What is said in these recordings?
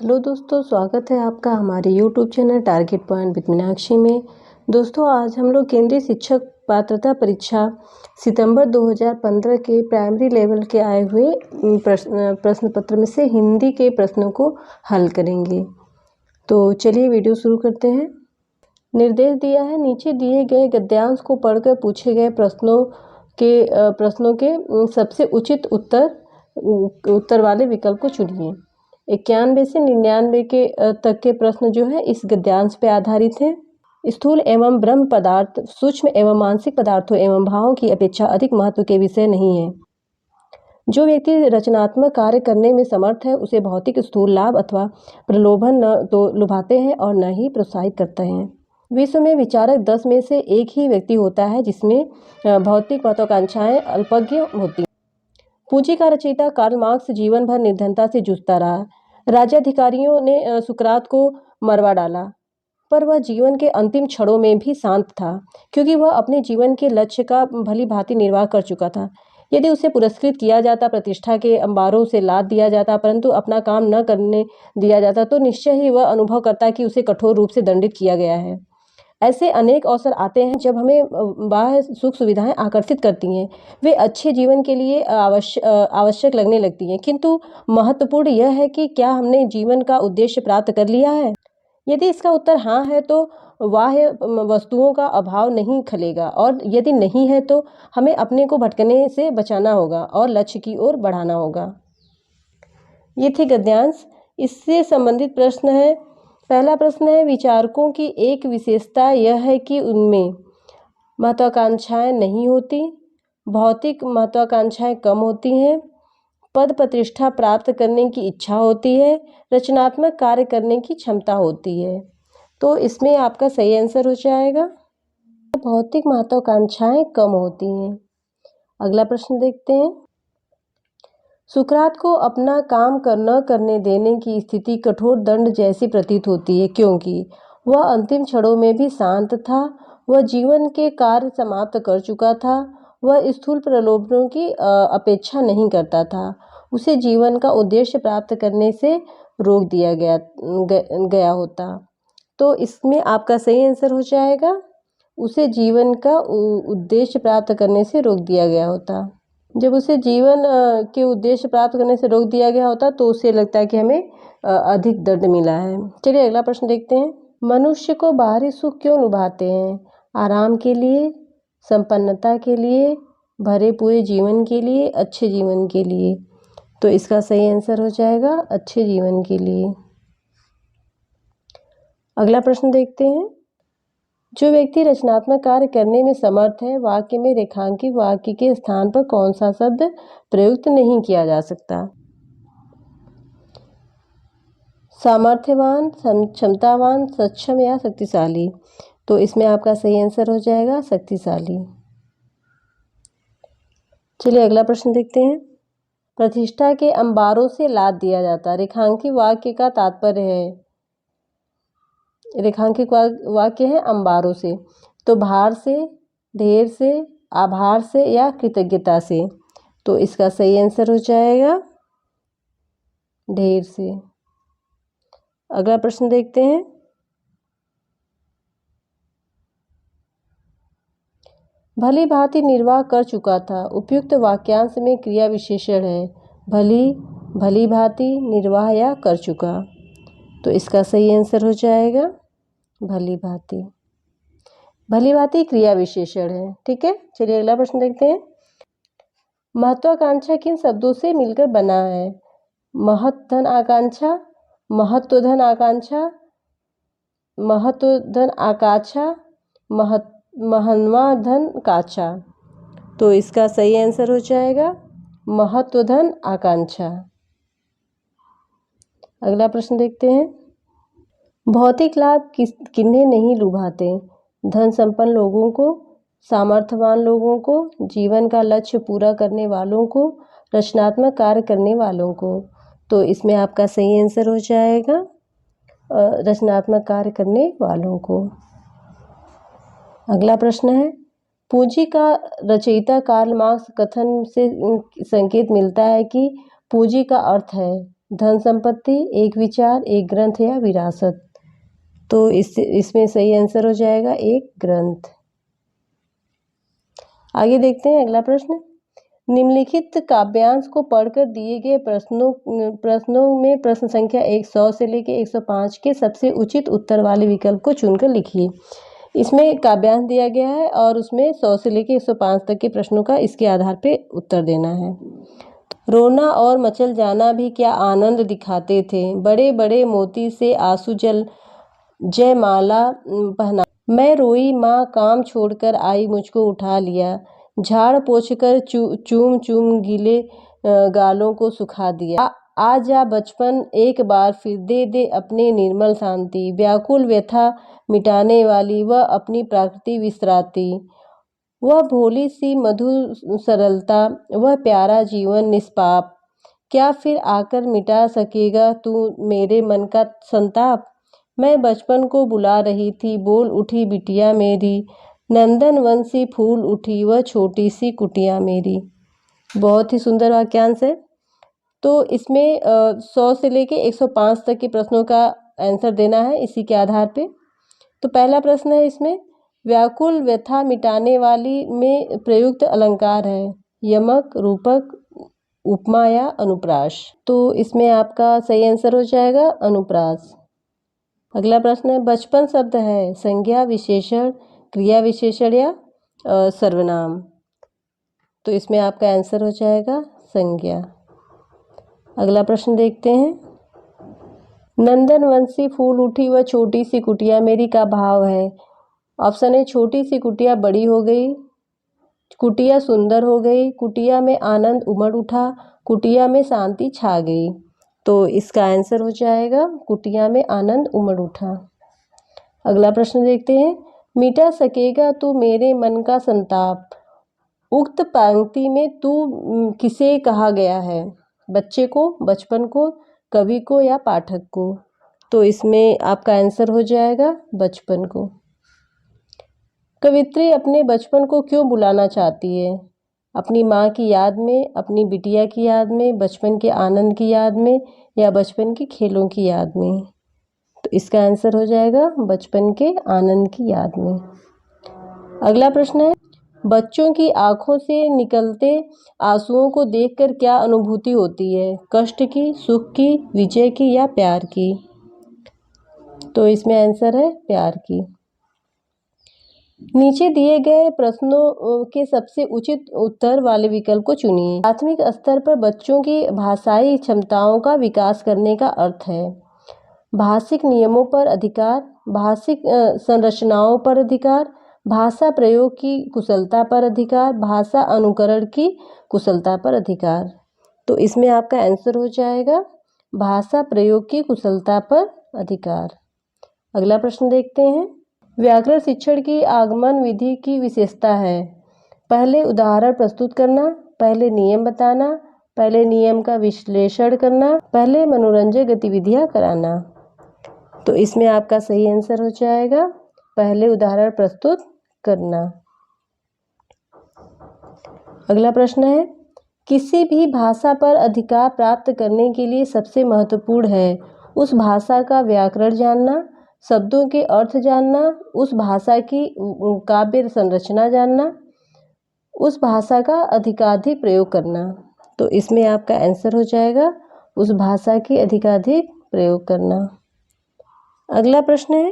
Hello दोस्तों, स्वागत है आपका हमारे YouTube channel target point with Meenakshi में। दोस्तों, आज हम लोग केंद्रीय शिक्षक पात्रता परीक्षा सितंबर 2015 के प्राइमरी लेवल के आए हुए प्रश्न पत्र में से हिंदी के प्रश्नों को हल करेंगे। तो चलिए वीडियो शुरू करते हैं। निर्देश दिया है, नीचे दिए गए गद्यांश को पढ़कर पूछे गए प्रश्नों के सबसे उचित उत्तर वाले विकल्प को चुनिए। 91 से 99 के तक के प्रश्न जो है इस गद्यांश पे आधारित हैं। स्थूल एवं ब्रह्म पदार्थ सूक्ष्म एवं मानसिक पदार्थों एवं भावों की अपेक्षा अधिक महत्व के विषय नहीं है। जो व्यक्ति रचनात्मक कार्य करने में समर्थ है उसे भौतिक स्थूल लाभ अथवा प्रलोभन न तो लुभाते हैं और न ही प्रोत्साहित करते हैं। विश्व में विचारक 10 में से एक ही व्यक्ति होता है जिसमें भौतिक महत्वाकांक्षाएं अल्पज्ञ होती। पूंजी का रचयिता कार्ल मार्क्स जीवन भर निर्धनता से जूझता रहा। राज्याधिकारियों ने सुकरात को मरवा डाला, पर वह जीवन के अंतिम क्षणों में भी शांत था, क्योंकि वह अपने जीवन के लक्ष्य का भली भांति निर्वाह कर चुका था। यदि उसे पुरस्कृत किया जाता, प्रतिष्ठा के अंबारों से लाद दिया जाता, परंतु अपना काम न करने दिया जाता, तो निश्चय ही वह अनुभव करता कि उसे कठोर रूप से दंडित किया गया है। ऐसे अनेक अवसर आते हैं जब हमें बाह्य सुख सुविधाएं आकर्षित करती हैं, वे अच्छे जीवन के लिए आवश्यक लगने लगती हैं, किंतु महत्वपूर्ण यह है कि क्या हमने जीवन का उद्देश्य प्राप्त कर लिया है। यदि इसका उत्तर हाँ है तो बाह्य वस्तुओं का अभाव नहीं खलेगा, और यदि नहीं है तो हमें अपने को भटकने से बचाना होगा और लक्ष्य की ओर बढ़ाना होगा। ये थे गद्यांश। इससे संबंधित प्रश्न है। पहला प्रश्न है, विचारकों की एक विशेषता यह है कि उनमें महत्वाकांक्षाएं नहीं होती, भौतिक महत्वाकांक्षाएं कम होती हैं, पद प्रतिष्ठा प्राप्त करने की इच्छा होती है, रचनात्मक कार्य करने की क्षमता होती है। तो इसमें आपका सही आंसर हो जाएगा भौतिक महत्वाकांक्षाएं कम होती हैं। अगला प्रश्न देखते हैं। सुकरात को अपना काम न करने देने की स्थिति कठोर दंड जैसी प्रतीत होती है, क्योंकि वह अंतिम क्षणों में भी शांत था। वह जीवन के कार्य समाप्त कर चुका था। वह स्थूल प्रलोभनों की अपेक्षा नहीं करता था। उसे जीवन का उद्देश्य प्राप्त करने से रोक दिया गया होता। तो इसमें आपका सही आंसर हो जाएगा, उसे जीवन का उद्देश्य प्राप्त करने से रोक दिया गया होता। जब उसे जीवन के उद्देश्य प्राप्त करने से रोक दिया गया होता तो उसे लगता है कि हमें अधिक दंड मिला है। चलिए अगला प्रश्न देखते हैं। मनुष्य को बाहरी सुख क्यों लुभाते हैं? आराम के लिए, संपन्नता के लिए, भरे पूरे जीवन के लिए, अच्छे जीवन के लिए। तो इसका सही आंसर हो जाएगा अच्छे जीवन के लिए। अगला प्रश्न देखते हैं। जो व्यक्ति रचनात्मक कार्य करने में समर्थ है, वाक्य में रेखांकित वाक्य के स्थान पर कौन सा शब्द प्रयुक्त नहीं किया जा सकता? सामर्थ्यवान, क्षमतावान, सक्षम या शक्तिशाली। तो इसमें आपका सही आंसर हो जाएगा शक्तिशाली। चलिए अगला प्रश्न देखते हैं। प्रतिष्ठा के अंबारों से लाद दिया जाता। रेखांकित वाक्य का तात्पर्य है, रेखांकित वाक्य है अंबारों से, तो भार से, ढेर से, आभार से या कृतज्ञता से। तो इसका सही आंसर हो जाएगा ढेर से। अगला प्रश्न देखते हैं। भली भांति निर्वाह कर चुका था। उपयुक्त वाक्यांश में क्रिया विशेषण है भली, भली भांति, निर्वाह या कर चुका। तो इसका सही आंसर हो जाएगा भली भांति। भली भांति क्रिया विशेषण है। ठीक है, चलिए अगला प्रश्न देखते हैं। महत्वाकांक्षा किन शब्दों से मिलकर बना है? महत्धन आकांक्षा, महत्वधन आकांक्षा, महत्वधन आकांक्षा, महन्वाधन कांक्षा। तो इसका सही आंसर हो जाएगा महत्वधन आकांक्षा। अगला प्रश्न देखते हैं। भौतिक लाभ किन्हें नहीं लुभाते? धन संपन्न लोगों को, सामर्थ्यवान लोगों को, जीवन का लक्ष्य पूरा करने वालों को, रचनात्मक कार्य करने वालों को। तो इसमें आपका सही आंसर हो जाएगा रचनात्मक कार्य करने वालों को। अगला प्रश्न है। पूंजी का रचयिता कार्ल मार्क्स कथन से संकेत मिलता है कि पूंजी का अर्थ है धन संपत्ति, एक विचार, एक ग्रंथ या विरासत। तो इसमें सही आंसर हो जाएगा एक ग्रंथ। आगे देखते हैं अगला प्रश्न। निम्नलिखित काव्यांश को पढ़कर दिए गए प्रश्नों में प्रश्न संख्या 100 से लेकर 105 के सबसे उचित उत्तर वाले विकल्प को चुनकर लिखिए। इसमें काव्यांश दिया गया है और उसमें 100 से लेकर 105 तक के प्रश्नों का इसके आधार पे उत्तर देना है। रोना और मचल जाना भी क्या आनंद दिखाते थे, बड़े बड़े मोती से आंसू जयमाला पहना, मैं रोई माँ काम छोड़कर आई मुझको उठा लिया, झाड़ पोंछ कर चूम चूम गीले गालों को सुखा दिया, आ जा बचपन एक बार फिर दे दे अपने निर्मल शांति, व्याकुल व्यथा मिटाने वाली वह अपनी प्राकृति विसराती, वह भोली सी मधुर सरलता, वह प्यारा जीवन निष्पाप, क्या फिर आकर मिटा सकेगा तू मेरे मन का संताप, मैं बचपन को बुला रही थी बोल उठी बिटिया मेरी, नंदन वन सी फूल उठी वह छोटी सी कुटिया मेरी। बहुत ही सुंदर वाक्यांश है। तो इसमें 100 से लेके 105 तक के प्रश्नों का आंसर देना है इसी के आधार पे। तो पहला प्रश्न है इसमें, व्याकुल व्यथा मिटाने वाली में प्रयुक्त अलंकार है यमक, रूपक, उपमा या अनुप्रास। तो इसमें आपका सही आंसर हो जाएगा अनुप्रास। अगला प्रश्न है, बचपन शब्द है संज्ञा, विशेषण, क्रिया विशेषण या सर्वनाम। तो इसमें आपका आंसर हो जाएगा संज्ञा। अगला प्रश्न देखते हैं, नंदन वंशी फूल उठी व छोटी सी कुटिया मेरी का भाव है। ऑप्शन है, छोटी सी कुटिया बड़ी हो गई, कुटिया सुंदर हो गई, कुटिया में आनंद उमड़ उठा, कुटिया में शांति छा गई। तो इसका आंसर हो जाएगा कुटिया में आनंद उमड़ उठा। अगला प्रश्न देखते हैं, मिटा सकेगा तू मेरे मन का संताप, उक्त पंक्ति में तू किसे कहा गया है, बच्चे को, बचपन को, कवि को या पाठक को। तो इसमें आपका आंसर हो जाएगा बचपन को। कवित्री अपने बचपन को क्यों बुलाना चाहती है, अपनी माँ की याद में, अपनी बिटिया की याद में, बचपन के आनंद की याद में या बचपन के खेलों की याद में। तो इसका आंसर हो जाएगा बचपन के आनंद की याद में। अगला प्रश्न है, बच्चों की आंखों से निकलते आंसुओं को देखकर क्या अनुभूति होती है, कष्ट की, सुख की, विजय की या प्यार की। तो इसमें आंसर है प्यार की। नीचे दिए गए प्रश्नों के सबसे उचित उत्तर वाले विकल्प को चुनिए। प्राथमिक स्तर पर बच्चों की भाषाई क्षमताओं का विकास करने का अर्थ है भाषिक नियमों पर अधिकार, भाषिक संरचनाओं पर अधिकार, भाषा प्रयोग की कुशलता पर अधिकार, भाषा अनुकरण की कुशलता पर अधिकार। तो इसमें आपका आंसर हो जाएगा भाषा प्रयोग की कुशलता पर अधिकार। अगला प्रश्न देखते हैं, व्याकरण शिक्षण की आगमन विधि की विशेषता है, पहले उदाहरण प्रस्तुत करना, पहले नियम बताना, पहले नियम का विश्लेषण करना, पहले मनोरंजक गतिविधियां कराना। तो इसमें आपका सही आंसर हो जाएगा पहले उदाहरण प्रस्तुत करना। अगला प्रश्न है, किसी भी भाषा पर अधिकार प्राप्त करने के लिए सबसे महत्वपूर्ण है उस भाषा का व्याकरण जानना, शब्दों के अर्थ जानना, उस भाषा की काव्य संरचना जानना, उस भाषा का अधिकाधिक प्रयोग करना। तो इसमें आपका आंसर हो जाएगा उस भाषा की अधिकाधिक प्रयोग करना। अगला प्रश्न है,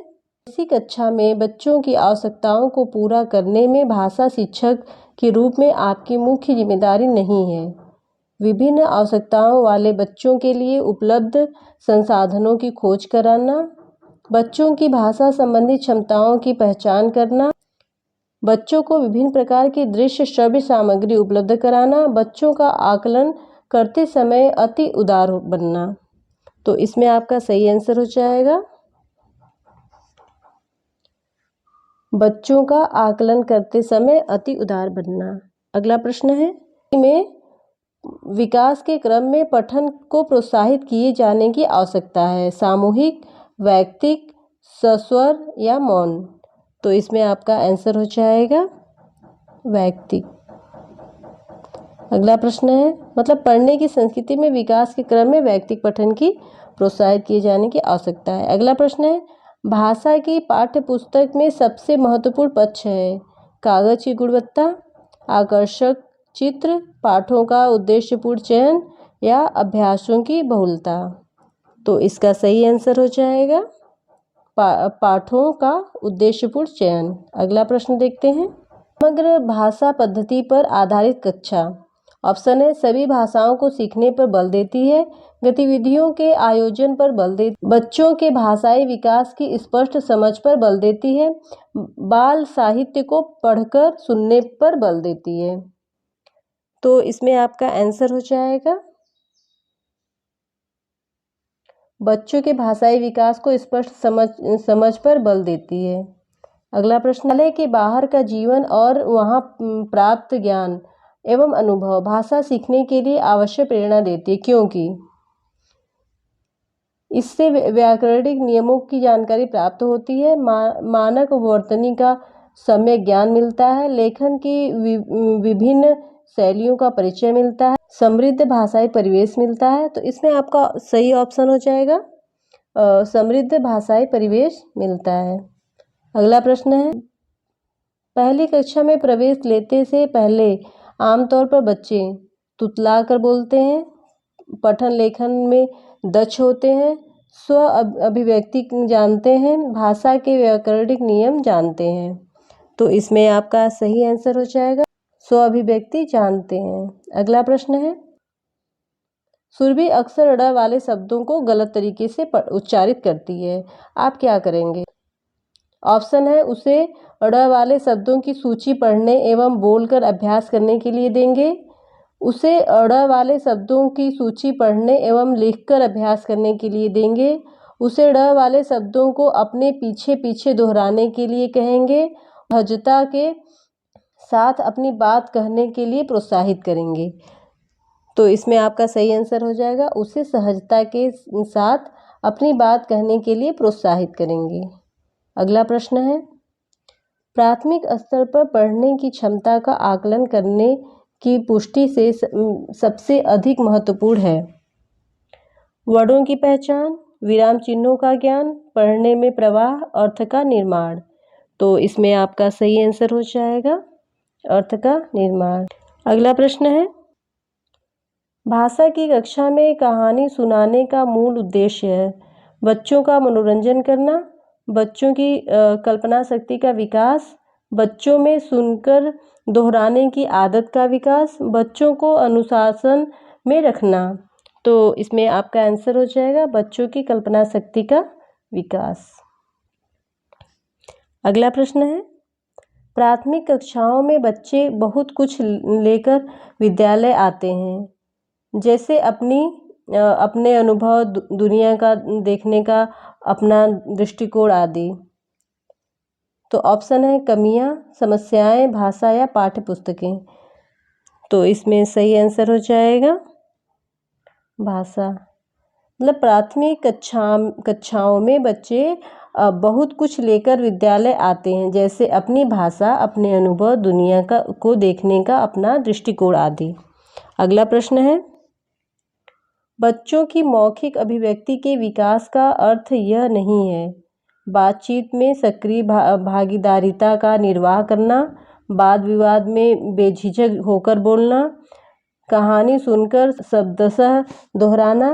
इसी कक्षा में बच्चों की आवश्यकताओं को पूरा करने में भाषा शिक्षक के रूप में आपकी मुख्य जिम्मेदारी नहीं है, विभिन्न आवश्यकताओं वाले बच्चों के लिए उपलब्ध संसाधनों की खोज कराना, बच्चों की भाषा संबंधी क्षमताओं की पहचान करना, बच्चों को विभिन्न प्रकार की दृश्य श्रव्य सामग्री उपलब्ध कराना, बच्चों का आकलन करते समय अति उदार बनना। तो इसमें आपका सही आंसर हो जाएगा बच्चों का आकलन करते समय अति उदार बनना। अगला प्रश्न है, में विकास के क्रम में पठन को प्रोत्साहित किए जाने की आवश्यकता है, सामूहिक, वैयक्तिक, सस्वर या मौन। तो इसमें आपका आंसर हो जाएगा वैयक्तिक। अगला प्रश्न है, मतलब पढ़ने की संस्कृति में विकास के क्रम में व्यक्तिगत पठन की प्रोत्साहित किए जाने की आवश्यकता है। अगला प्रश्न है, भाषा की पाठ्य पुस्तक में सबसे महत्वपूर्ण पक्ष है कागज की गुणवत्ता, आकर्षक चित्र, पाठों का उद्देश्यपूर्ण चयन या अभ्यासों की बहुलता। तो इसका सही आंसर हो जाएगा पाठों का उद्देश्यपूर्ण चयन। अगला प्रश्न देखते हैं, समग्र भाषा पद्धति पर आधारित कक्षा। ऑप्शन है, सभी भाषाओं को सीखने पर बल देती है, गतिविधियों के आयोजन पर बल देती है, बच्चों के भाषाई विकास की स्पष्ट समझ पर बल देती है, बाल साहित्य को पढ़कर सुनने पर बल देती है। तो इसमें आपका आंसर हो जाएगा बच्चों के भाषाई विकास को स्पष्ट समझ पर बल देती है। अगला प्रश्न है कि बाहर का जीवन और वहाँ प्राप्त ज्ञान एवं अनुभव भाषा सीखने के लिए आवश्यक प्रेरणा देती है, क्योंकि इससे व्याकरणिक नियमों की जानकारी प्राप्त होती है, मानक वर्तनी का सम्यक ज्ञान मिलता है, लेखन की विभिन्न शैलियों का परिचय मिलता है, समृद्ध भाषाई परिवेश मिलता है। तो इसमें आपका सही ऑप्शन हो जाएगा समृद्ध भाषाई परिवेश मिलता है। अगला प्रश्न है, पहली कक्षा में प्रवेश लेते से पहले आमतौर पर बच्चे तुतला कर बोलते हैं, पठन लेखन में दक्ष होते हैं, स्व अभिव्यक्ति जानते हैं, भाषा के व्याकरणिक नियम जानते हैं। तो इसमें आपका सही आंसर हो जाएगा स्व अभिव्यक्ति जानते हैं। अगला प्रश्न है, सुरभि अक्सर ड़ वाले शब्दों को गलत तरीके से उच्चारित करती है, आप क्या करेंगे? ऑप्शन है, उसे ड़ वाले शब्दों की सूची पढ़ने एवं बोलकर अभ्यास करने के लिए देंगे, उसे ड़ वाले शब्दों की सूची पढ़ने एवं लिखकर अभ्यास करने के लिए देंगे, उसे ड़ वाले शब्दों को अपने पीछे पीछे दोहराने के लिए कहेंगे, सहजता के साथ अपनी बात कहने के लिए प्रोत्साहित करेंगे। तो इसमें आपका सही आंसर हो जाएगा उसे सहजता के साथ अपनी बात कहने के लिए प्रोत्साहित करेंगे। अगला प्रश्न है, प्राथमिक स्तर पर पढ़ने की क्षमता का आकलन करने की पुष्टि से सबसे अधिक महत्वपूर्ण है वर्णों की पहचान, विराम चिन्हों का ज्ञान, पढ़ने में प्रवाह, अर्थ का निर्माण। तो इसमें आपका सही आंसर हो जाएगा अर्थ का निर्माण। अगला प्रश्न है, भाषा की कक्षा में कहानी सुनाने का मूल उद्देश्य है बच्चों का मनोरंजन करना, बच्चों की कल्पना शक्ति का विकास, बच्चों में सुनकर दोहराने की आदत का विकास, बच्चों को अनुशासन में रखना। तो इसमें आपका आंसर हो जाएगा बच्चों की कल्पना शक्ति का विकास। अगला प्रश्न है, प्राथमिक कक्षाओं में बच्चे बहुत कुछ लेकर विद्यालय आते हैं, जैसे अपने अनुभव, दुनिया का देखने का अपना दृष्टिकोण आदि। तो ऑप्शन है, कमियां, समस्याएं, भाषा या पाठ्य पुस्तकें। तो इसमें सही आंसर हो जाएगा भाषा। मतलब प्राथमिक कक्षाओं में बच्चे बहुत कुछ लेकर विद्यालय आते हैं, जैसे अपनी भाषा, अपने अनुभव, दुनिया को देखने का अपना दृष्टिकोण आदि। अगला प्रश्न है, बच्चों की मौखिक अभिव्यक्ति के विकास का अर्थ यह नहीं है बातचीत में सक्रिय भागीदारिता का निर्वाह करना, वाद विवाद में बेझिझक होकर बोलना, कहानी सुनकर शब्दशः दोहराना,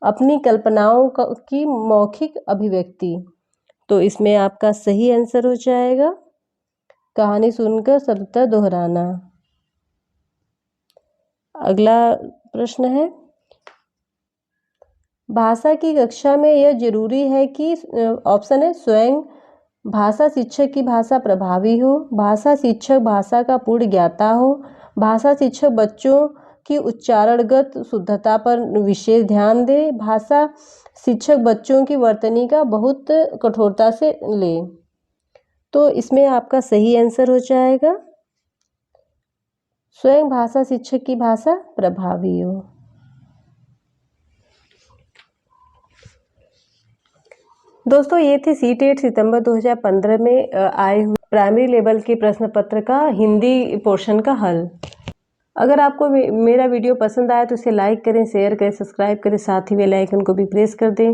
अपनी कल्पनाओं की मौखिक अभिव्यक्ति। तो इसमें आपका सही आंसर हो जाएगा कहानी सुनकर शब्दशः दोहराना। अगला प्रश्न है, भाषा की कक्षा में यह जरूरी है कि ऑप्शन है, स्वयं भाषा शिक्षक की भाषा प्रभावी हो, भाषा शिक्षक भाषा का पूर्ण ज्ञाता हो, भाषा शिक्षक बच्चों की उच्चारणगत शुद्धता पर विशेष ध्यान दे, भाषा शिक्षक बच्चों की वर्तनी का बहुत कठोरता से ले। तो इसमें आपका सही आंसर हो जाएगा स्वयं भाषा शिक्षक की भाषा प्रभावी हो। दोस्तों, ये थे सीटेट सितंबर 2015 में आए हुए प्राइमरी लेवल के प्रश्न पत्र का हिंदी पोर्शन का हल। अगर आपको मेरा वीडियो पसंद आया तो इसे लाइक करें, शेयर करें, सब्सक्राइब करें, साथ ही बेल आइकन को भी प्रेस कर दें।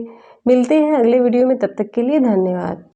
मिलते हैं अगले वीडियो में, तब तक के लिए धन्यवाद।